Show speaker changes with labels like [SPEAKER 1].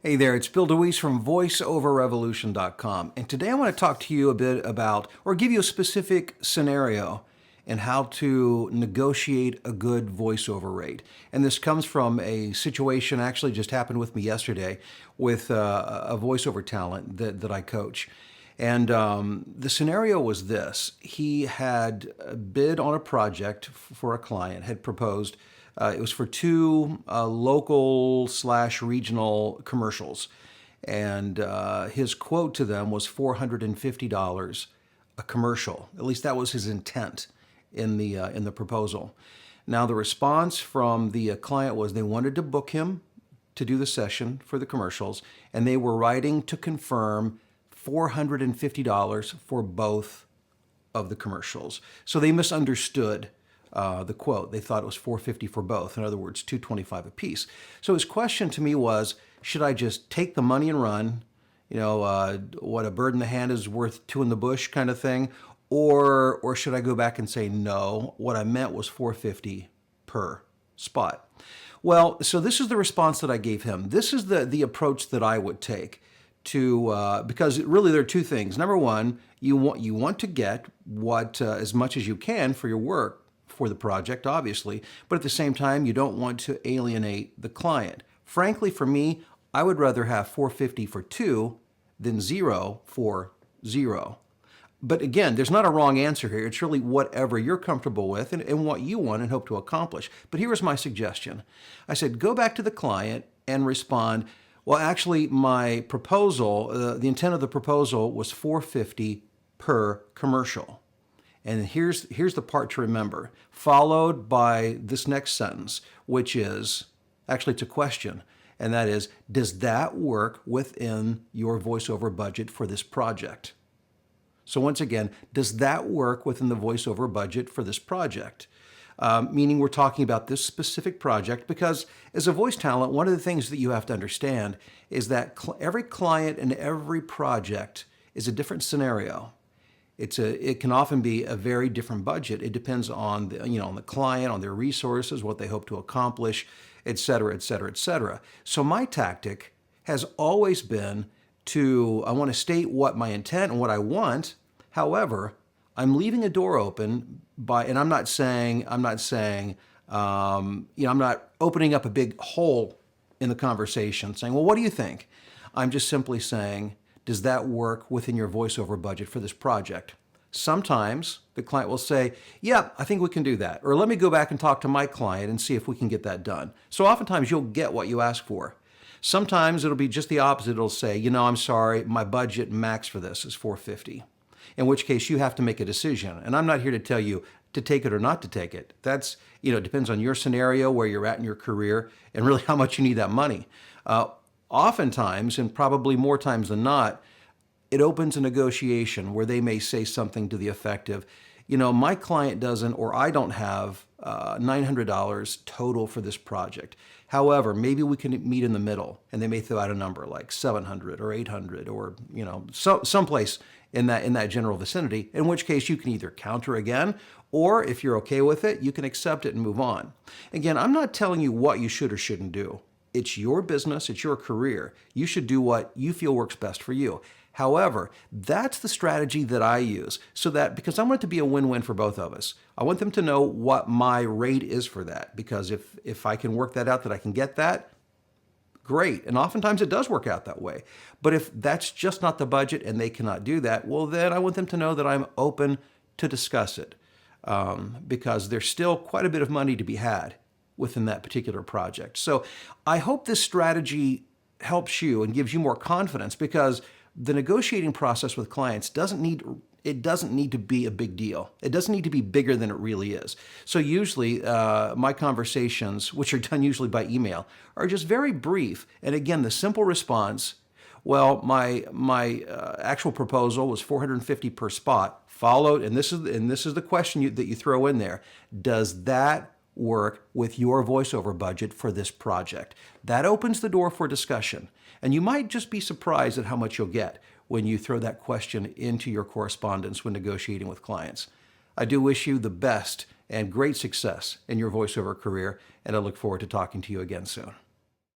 [SPEAKER 1] Hey there, it's Bill DeWeese from VoiceOverRevolution.com. And today I want to talk to you a bit about, or give you a specific scenario and how to negotiate a good voiceover rate. And this comes from a situation actually just happened with me yesterday with a voiceover talent that I coach. And the scenario was this. He had bid on a project for a client, had proposed. It was for two local/regional commercials. And his quote to them was $450 a commercial. At least that was his intent in the proposal. Now, the response from the client was they wanted to book him to do the session for the commercials, and they were writing to confirm $450 for both of the commercials. So they misunderstood the quote. They thought it was $450 for both. In other words, $225 a piece. So his question to me was, should I just take the money and run? What a bird in the hand is worth two in the bush kind of thing. Or should I go back and say, no, what I meant was $450 per spot? Well, so this is the response that I gave him. This is the approach that I would take to, because really there are two things. Number one, you want to get what as much as you can for your work for the project, obviously, but at the same time, you don't want to alienate the client. Frankly, for me, I would rather have $450 for two than $0 for zero. But again, there's not a wrong answer here. It's really whatever you're comfortable with and what you want and hope to accomplish. But here was my suggestion. I said, go back to the client and respond, well, actually, my proposal, the intent of the proposal was $450 per commercial. And here's the part to remember, followed by this next sentence, which is, actually it's a question, and that is, does that work within your voiceover budget for this project? So once again, does that work within the voiceover budget for this project? Meaning we're talking about this specific project, because as a voice talent, one of the things that you have to understand is that every client and every project is a different scenario. It can often be a very different budget. It depends on on the client, on their resources, what they hope to accomplish, et cetera, et cetera, et cetera. So my tactic has always been I want to state what my intent and what I want. However, I'm leaving a door open and I'm not opening up a big hole in the conversation saying, well, what do you think? I'm just simply saying, does that work within your voiceover budget for this project? Sometimes the client will say, yeah, I think we can do that. Or let me go back and talk to my client and see if we can get that done. So oftentimes you'll get what you ask for. Sometimes it'll be just the opposite. It'll say, I'm sorry, my budget max for this is $450. In which case you have to make a decision. And I'm not here to tell you to take it or not to take it. That's, it depends on your scenario, where you're at in your career, and really how much you need that money. Oftentimes, and probably more times than not, it opens a negotiation where they may say something to the effect of, my client doesn't, or I don't have $900 total for this project. However, maybe we can meet in the middle, and they may throw out a number like 700 or 800 or, someplace in that general vicinity, in which case you can either counter again, or if you're okay with it, you can accept it and move on. Again, I'm not telling you what you should or shouldn't do. It's your business, it's your career. You should do what you feel works best for you. However, that's the strategy that I use because I want it to be a win-win for both of us. I want them to know what my rate is for that, because if I can work that out, that I can get that, great. And oftentimes it does work out that way. But if that's just not the budget and they cannot do that, well, then I want them to know that I'm open to discuss it, because there's still quite a bit of money to be had within that particular project. So I hope this strategy helps you and gives you more confidence, because the negotiating process with clients doesn't need to be a big deal. It doesn't need to be bigger than it really is. So usually my conversations, which are done usually by email, are just very brief. And again, the simple response, well, my actual proposal was $450 per spot, followed, and this is the question that you throw in there. Does that work with your voiceover budget for this project? That opens the door for discussion. And you might just be surprised at how much you'll get when you throw that question into your correspondence when negotiating with clients. I do wish you the best and great success in your voiceover career, and I look forward to talking to you again soon.